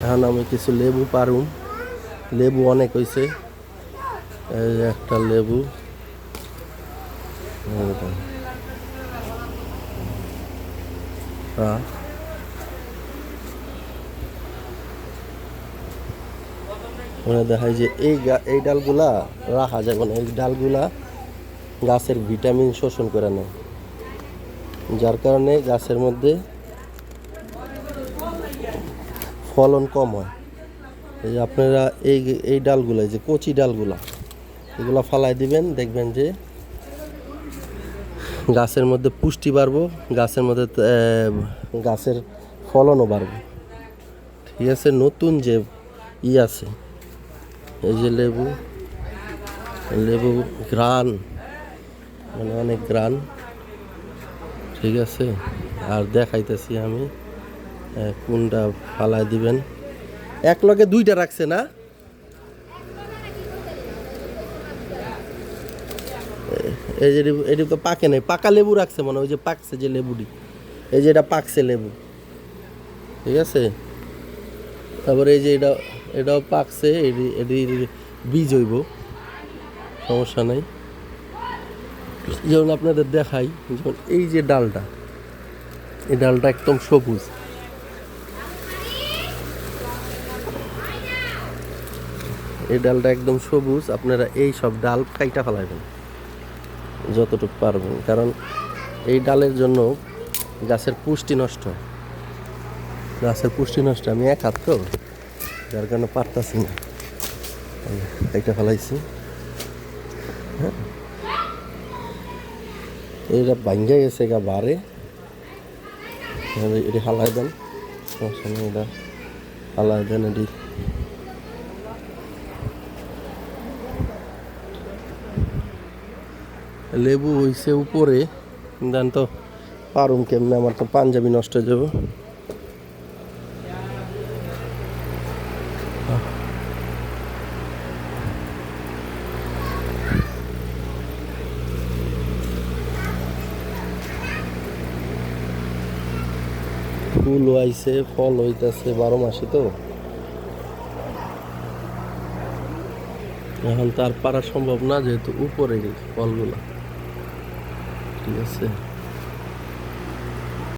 এখন আমি কিছু লেবু পারুম। লেবু অনেক হয়েছে, এই যে একটা লেবু। দেখায় যে এই ডালগুলা রাখা যাবে না, এই ডালগুলা গাছের ভিটামিন শোষণ করে নেয়, যার কারণে গাছের মধ্যে ফলন কম হয়। এই যে আপনারা এই ডালগুলা, যে কচি ডালগুলা, এগুলা ফালাই দিবেন, দেখবেন যে গাছের মধ্যে পুষ্টি বাড়বো, গাছের মধ্যে গাছের ফলনও বাড়বে। ঠিক আছে, নতুন যে আছে, এই যে লেবু গ্রান, মানে অনেক গ্রান। ঠিক আছে, আর দেখাইতেছি আমি কোনটা ফালাই দিবেন। এক লগে দুইটা রাখছে না, এই যে এটি তো পাকে নাই, পাকা লেবু রাখছে মনে, ওই যে পাকছে যে লেবুটি, এই যে এটা পাকছে লেবু। ঠিক আছে, তারপরে এই যে এটাও পাকছে, এটি বীজ হইব, সমস্যা নাই। যেমন আপনাদের দেখাই, যেমন এই যে ডালটা, এই ডালটা একদম সবুজ, এই ডালটা একদম সবুজ। আপনারা এই সব ডাল কাইটা ফেলাইবেন যতটুকু পারবেন, কারণ এই ডালের জন্য গাছের পুষ্টি নষ্ট হয়। গাছের পুষ্টি নষ্ট, আমি এক হাত তো, যার কারণে পারতাছি না, কাইটা ফেলাইছি। হ্যাঁ, এইটা ভাঙ্গা গেছে গা বারে, এটি হালাই দেন, সমস্যা নেই, এটা হালাই দেন। এটি লেবু হইছে উপরে, দেন তো পারুম কেমনে, আমার তো পাঞ্জাবি নষ্ট হয়ে যাব। ফুল হইছে, ফল হইতেছে 12 মাসে, তো এখন তার পারা সম্ভব না, যেহেতু উপরে ফলগুলা। ঠিক আছে।